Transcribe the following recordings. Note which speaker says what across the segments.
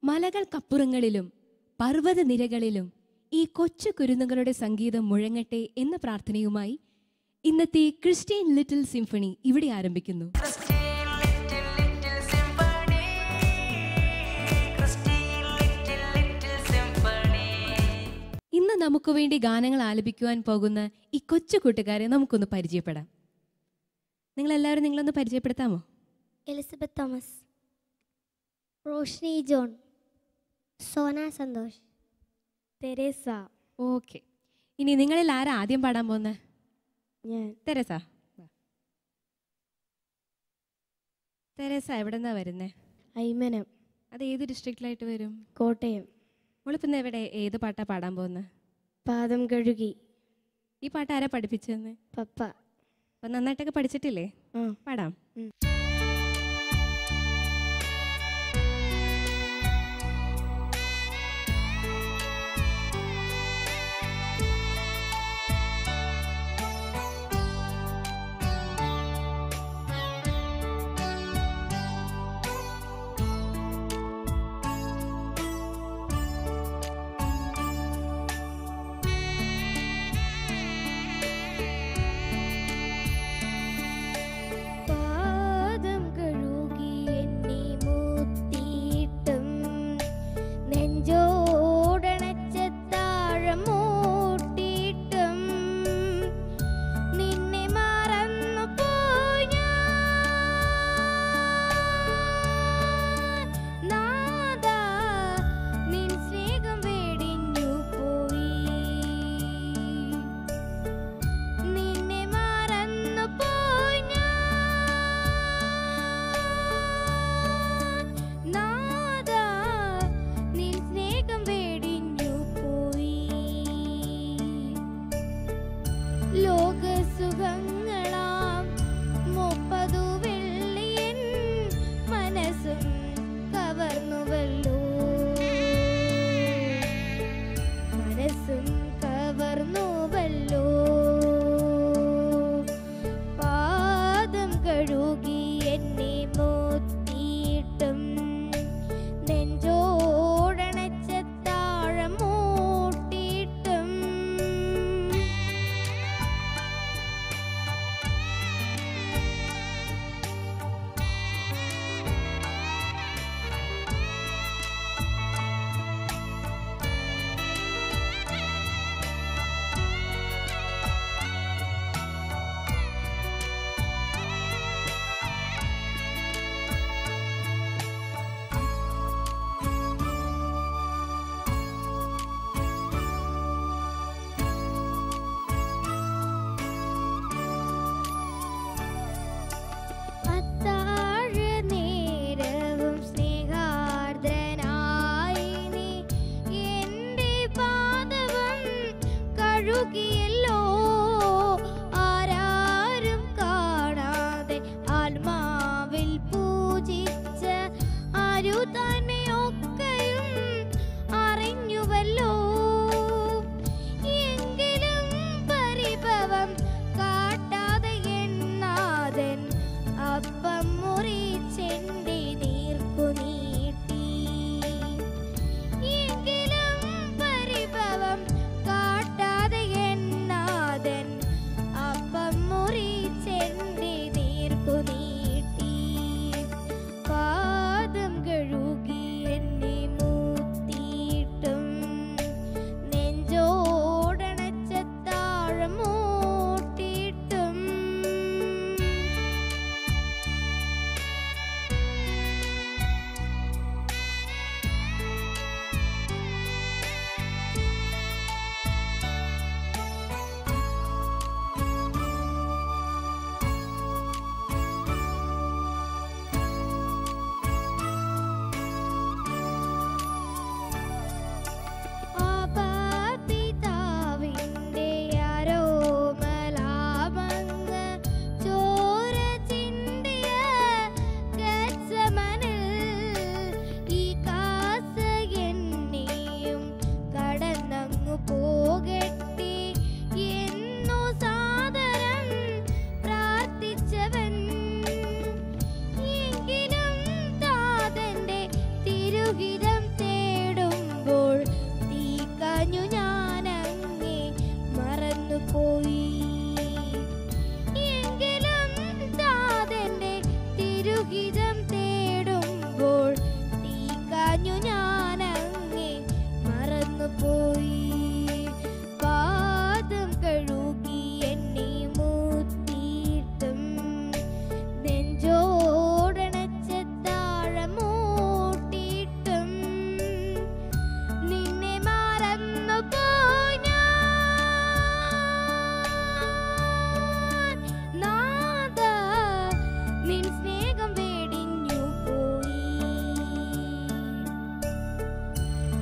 Speaker 1: മലകൾക്കപ്പുറങ്ങളിലും പർവ്വതനിരകളിലും ഈ കൊച്ചു കുരുന്നുകളുടെ സംഗീതം മുഴങ്ങട്ടെ എന്ന പ്രാർത്ഥനയുമായി ഇന്നത്തെ ക്രിസ്റ്റ്യൻ ലിറ്റിൽ സിംഫണി ഇവിടെ ആരംഭിക്കുന്നു. ഇന്ന് നമുക്ക് വേണ്ടി ഗാനങ്ങൾ ആലപിക്കുവാൻ പോകുന്ന ഈ കൊച്ചു കൂട്ടുകാരെ നമുക്കൊന്ന് പരിചയപ്പെടാം. നിങ്ങളെല്ലാവരും നിങ്ങളൊന്ന് പരിചയപ്പെടുത്താമോ?
Speaker 2: Elizabeth Thomas, Roshni John, Sona Santhosh, Teresa.
Speaker 1: Okay, ഇനി നിങ്ങളിൽ ആരാ ആദ്യം പാടാൻ പോകുന്നത്?
Speaker 2: ഞാൻ.
Speaker 1: തെരേസ. തെരേസ എവിടെ നിന്നാ വരുന്നേ?
Speaker 2: ഐമനം.
Speaker 1: അത് ഏത് ഡിസ്ട്രിക്റ്റിലായിട്ട് വരും?
Speaker 2: കോട്ടയം.
Speaker 1: മോളിപ്പിന്ന് എവിടെ ഏത് പാട്ടാ പാടാൻ പോകുന്നത്?
Speaker 2: പാദം കഴുകി.
Speaker 1: ഈ പാട്ട് ആരാ പഠിപ്പിച്ചതെന്ന്?
Speaker 2: പപ്പ.
Speaker 1: അപ്പം നന്നായിട്ടൊക്കെ പഠിച്ചിട്ടില്ലേ? പാടാം.
Speaker 2: പാദം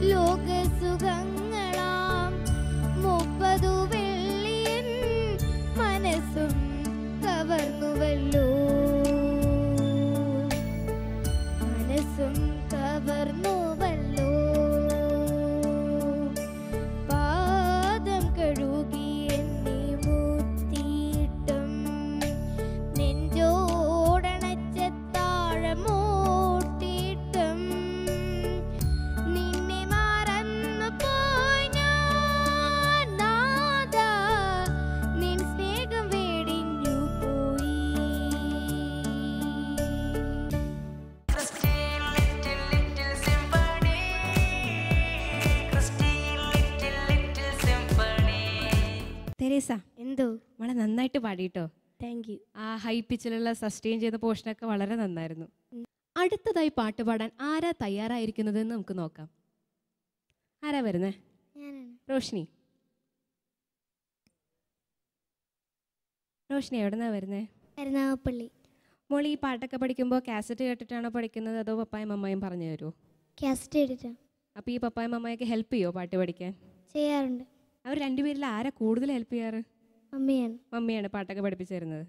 Speaker 2: ലോകസുഖങ്ങളാം 30 വെള്ളിയൻ മനസ്സും കവർന്നുവല്ലോ, മനസ്സും കവർന്നുവല്ലോ. പാദം കഴുകി എന്നെ മുത്തിയിട്ടും നെഞ്ചോടണച്ച താഴമോട്ടിട്ടും നിന്നെ മറന്നു പോയി ഞാൻ നാഥാ, നിൻ സ്നേഹം വെടിഞ്ഞു പോയി.
Speaker 1: തെരേസ,
Speaker 2: എന്തോ?
Speaker 1: വളരെ നന്നായിട്ട് പാടിട്ടോ.
Speaker 2: Thank you.
Speaker 1: ആ ഹൈ പിച്ചിലുള്ള സസ്റ്റെയിൻ ചെയ്ത പോർഷനൊക്കെ വളരെ നന്നായിരുന്നു. അടുത്തതായി പാട്ട് പാടാൻ ആരാ തയ്യാറായിരിക്കുന്നതെന്ന് നമുക്ക് നോക്കാം. ആരാ വരുന്നേ?
Speaker 2: ഞാനാണ്.
Speaker 1: റോഷ്നി. റോഷ്നി എവിടെന്നാ വരുന്നേ?
Speaker 2: കരുനാഗപ്പള്ളി.
Speaker 1: മോൾ ഈ പാട്ടൊക്കെ പഠിക്കുമ്പോൾ കാസറ്റ് കേട്ടിട്ടാണോ പഠിക്കുന്നത്, അതോ പപ്പായും അമ്മയും പറഞ്ഞു തരുമോ?
Speaker 2: കാസറ്റ് എടുത്താ.
Speaker 1: അപ്പോൾ ഈ പപ്പായും അമ്മയൊക്കെ ഹെൽപ്പ് ചെയ്യുമോ പാട്ട് പഠിക്കാൻ?
Speaker 2: ചെയ്യാറുണ്ട്.
Speaker 1: അവർ രണ്ടുപേരിൽ ആരാ കൂടുതൽ ഹെൽപ്പ് ചെയ്യാറ്?
Speaker 2: അമ്മയാണ്.
Speaker 1: മമ്മിയാണ് പാട്ടൊക്കെ പഠിപ്പിച്ചു തരുന്നത്.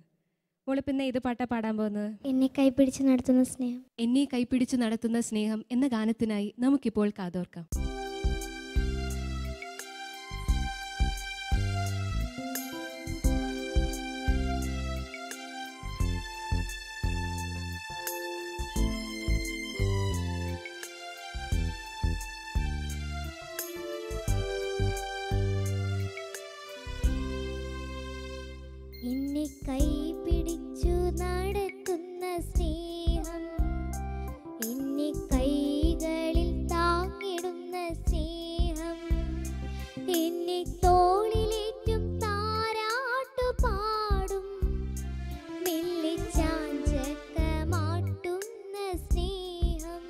Speaker 1: മോള് പിന്നെ ഇത് പാട്ടാ പാടാൻ പോകുന്നത്?
Speaker 2: എന്നെ കൈപിടിച്ച് നടത്തുന്ന സ്നേഹം.
Speaker 1: എന്നെ കൈപിടിച്ച് നടത്തുന്ന സ്നേഹം എന്ന ഗാനത്തിനായി നമുക്കിപ്പോൾ കാതോർക്കാം.
Speaker 2: എന്നെ കൈപിടിച്ചു നടത്തുന്ന സ്നേഹം, എന്നെ കൈകളിൽ താങ്ങിടുന്ന സ്നേഹം, എന്നെ തോളിലേറ്റും താരാട്ടു പാടും മെല്ലെ ചാഞ്ചക്കമാട്ടുന്ന സ്നേഹം.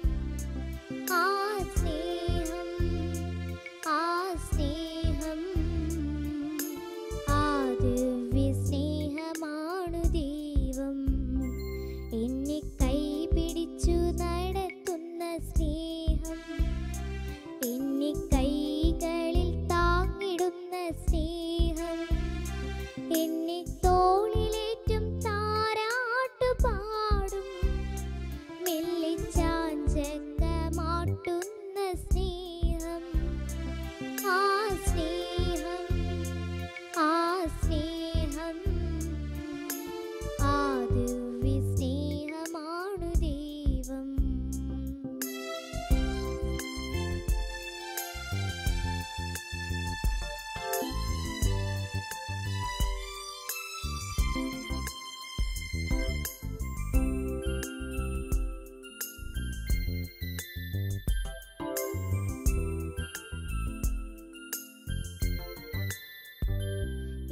Speaker 2: ആ സ്നേഹം, ആ സ്നേഹം, ആ ദിവ്യ സ്നേഹമാണു ദൈവം. എന്നെ കൈപിടിച്ചു നടത്തുന്ന സ്നേഹം, എന്നെ കൈകളിൽ താങ്ങിടുന്ന സ്നേഹം, എന്നെ തോളിലേറ്റും താരാട്ടു പാടും മെല്ലെ ചാഞ്ചക്കമാട്ടുന്ന സ്നേഹം. ആ സ്നേഹം, ആ സ്നേഹം, ആ ദിവ്യ സ്നേഹമാണു ദൈവം.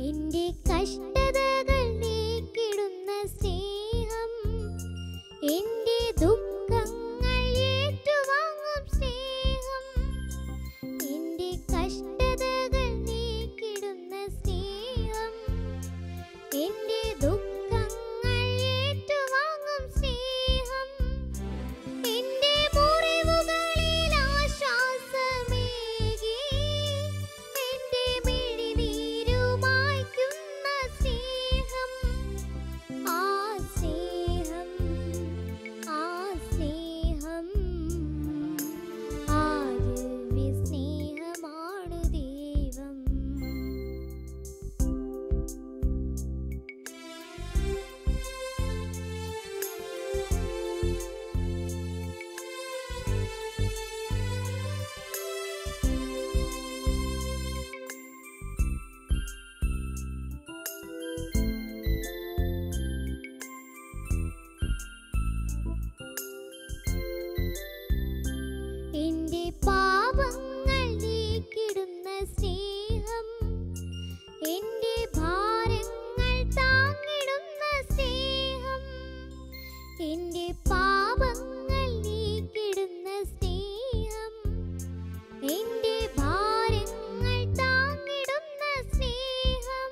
Speaker 2: എന്റെ കഷ്ടതകൾ നീക്കിടുന്ന സ്നേഹം, എന്റെ ദുഃഖങ്ങൾ ഏറ്റുവാങ്ങും സ്നേഹം, എന്റെ കഷ്ടതകൾ നീക്കിടുന്ന സ്നേഹം, എന്റെ ദുഃഖങ്ങൾ ഏറ്റുവാങ്ങും സ്നേഹം, എന്റെ മുറിവുകളിൽ ആശ്വാസമേകി എന്റെ മിഴിനീരു മായ്ക്കുന്ന സ്നേഹം. ആ സ്നേഹം, ആ സ്നേഹം, ആ ദിവ്യ സ്നേഹമാണു ദൈവം. എന്റെ പാപങ്ങൾ നീക്കിടുന്ന സ്നേഹം, എന്റെ ഭാരങ്ങൾ താങ്ങിടുന്ന സ്നേഹം, എന്റെ പാപങ്ങൾ നീക്കിടുന്ന സ്നേഹം, എന്റെ ഭാരങ്ങൾ താങ്ങിടുന്ന സ്നേഹം,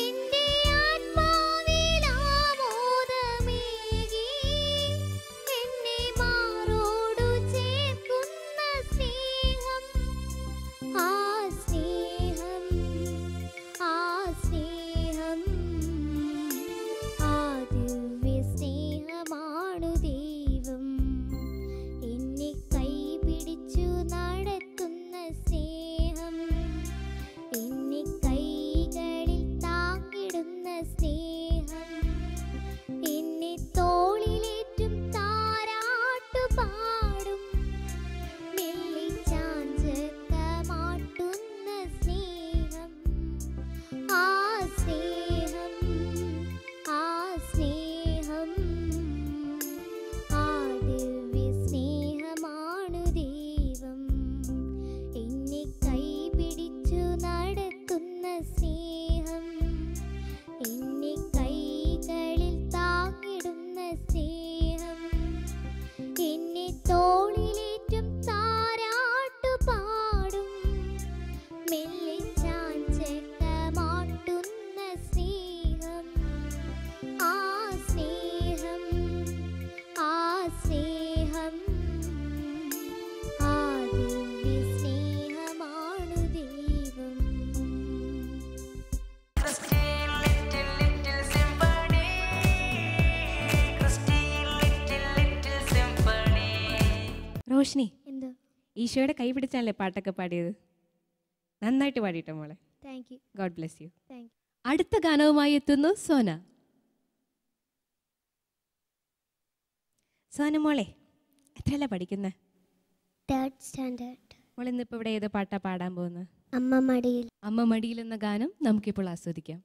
Speaker 2: എന്റെ ആത്മാവിൽ ആമോദമേകി എന്നെ മാറോടു ചേർക്കുന്ന
Speaker 1: റോഷ്നി,
Speaker 2: എന്തോ?
Speaker 1: ഈശോയുടെ കൈ പിടിച്ചാണല്ലേ പാട്ടൊക്കെ പാടിയത്? നന്നായിട്ട് പാടിയിട്ടോ മോളെ.
Speaker 2: Thank you.
Speaker 1: God bless you.
Speaker 2: Thank you.
Speaker 1: അടുത്ത ഗാനവുമായി എത്തുന്നു സോന. സോന മോളെ, എത്രയല്ല പഠിക്കുന്നത്?
Speaker 2: 3rd standard.
Speaker 1: മോൾ ഇന്നിപ്പോൾ ഇവിടെ ഏത് പാട്ടാ പാടാൻ പോകുന്നത്?
Speaker 2: അമ്മ മടിയിൽ.
Speaker 1: അമ്മ മടിയിൽ എന്ന ഗാനം നമുക്കിപ്പോൾ ആസ്വദിക്കാം.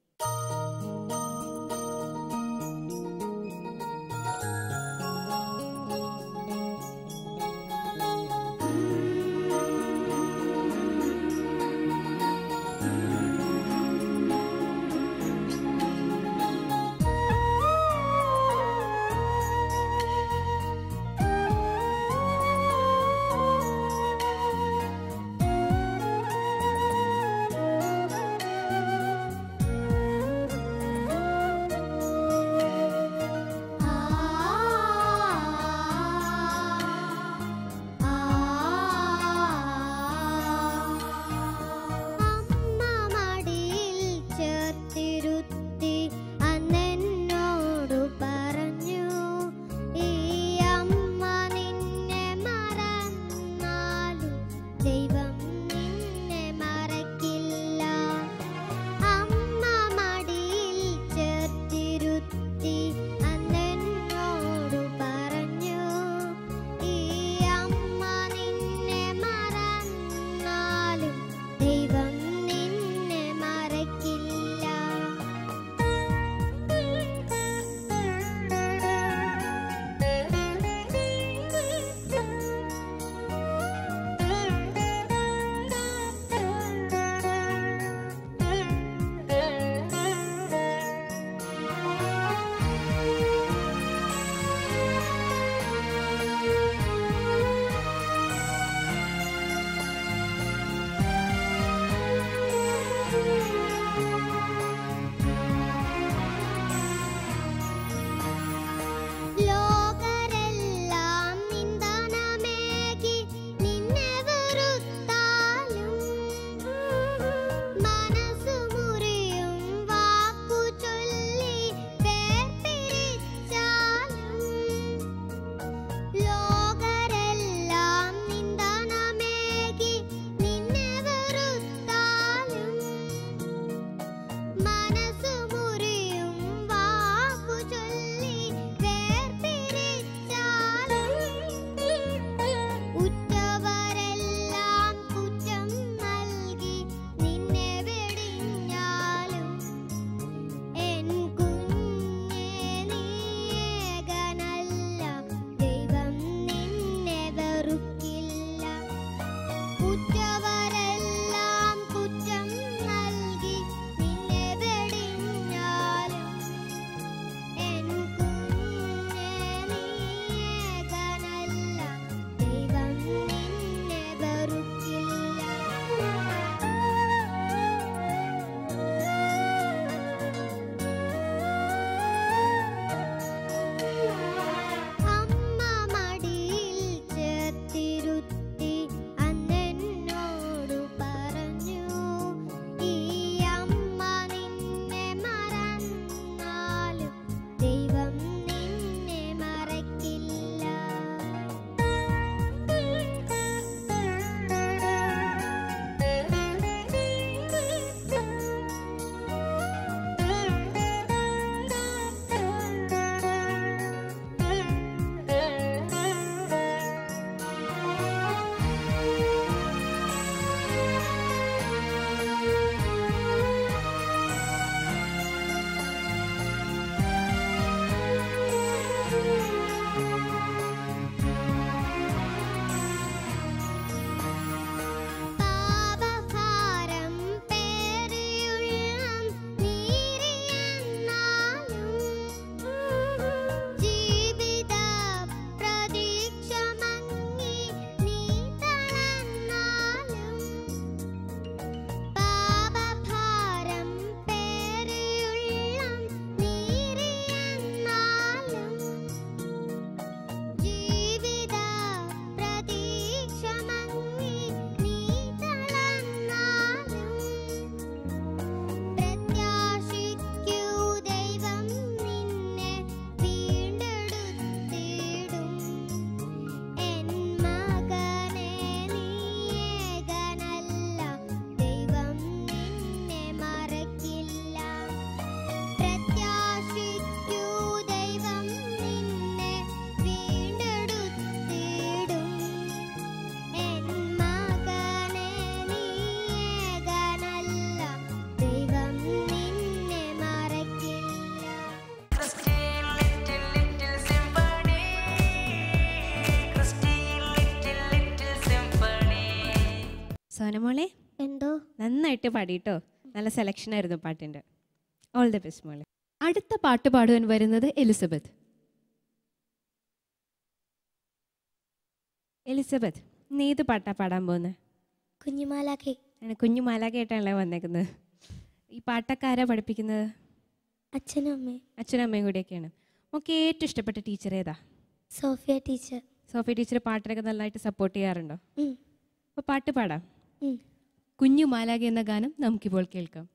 Speaker 1: സോനമോളെ
Speaker 2: എന്തോ
Speaker 1: നന്നായിട്ട് പാടിട്ടോ. നല്ല സെലക്ഷൻ ആയിരുന്നു പാട്ടിൻ്റെ. ഓൾ ദി ബെസ്റ്റ് മോളെ. അടുത്ത പാട്ട് പാടുവാൻ വരുന്നത് എലിസബത്ത്. എലിസബത്ത്, ഇന്ന് ഏത് പാട്ടാ പാടാൻ പോകുന്നത്?
Speaker 2: കുഞ്ഞുമാലാഖേ.
Speaker 1: കുഞ്ഞു മാലാഖയായിട്ടാണല്ലോ വന്നേക്കുന്നത്. ഈ പാട്ടൊക്കെ ആരാ പഠിപ്പിക്കുന്നത്?
Speaker 2: അച്ഛനും അമ്മയും.
Speaker 1: അച്ഛനും അമ്മയും കൂടിയൊക്കെയാണ്. നമുക്ക് ഏറ്റവും ഇഷ്ടപ്പെട്ട ടീച്ചർ ഏതാ?
Speaker 2: Sofia teacher.
Speaker 1: സോഫിയ ടീച്ചർ പാട്ടിനൊക്കെ നന്നായിട്ട് സപ്പോർട്ട് ചെയ്യാറുണ്ടോ? അപ്പോൾ പാട്ട് പാടാം.
Speaker 2: ഉം.
Speaker 1: കുഞ്ഞു മാലാഖ എന്ന ഗാനം നമുക്കിപ്പോൾ കേൾക്കാം.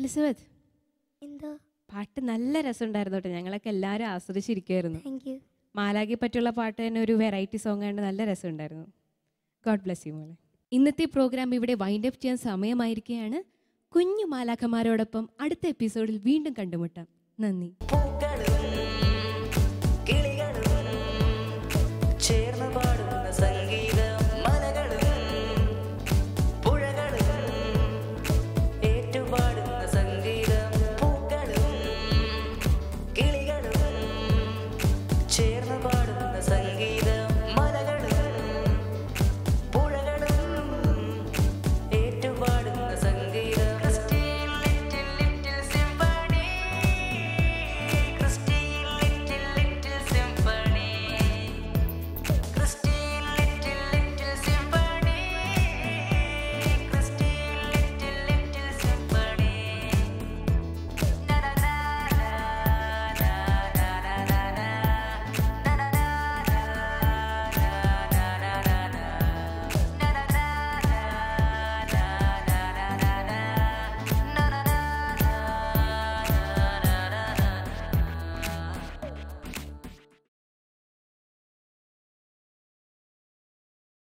Speaker 1: എലിസബത്ത്,
Speaker 2: എന്തോ?
Speaker 1: പാട്ട് നല്ല രസമുണ്ടായിരുന്നു കേട്ടോ. ഞങ്ങളൊക്കെ എല്ലാവരും ആസ്വദിച്ചിരിക്കുമായിരുന്നു.
Speaker 2: Thank you.
Speaker 1: മാലാഖയെ പറ്റിയുള്ള പാട്ട് തന്നെ ഒരു വെറൈറ്റി സോങ് ആയതുകൊണ്ട് നല്ല രസമുണ്ടായിരുന്നു. ഗോഡ് ബ്ലെസ് യു മോളെ. ഇന്നത്തെ പ്രോഗ്രാം ഇവിടെ വൈൻഡ് അപ്പ് ചെയ്യാൻ സമയമായിരിക്കുകയാണ്. കുഞ്ഞു മാലാഖമാരോടൊപ്പം അടുത്ത എപ്പിസോഡിൽ വീണ്ടും കണ്ടുമുട്ടാം. നന്ദി.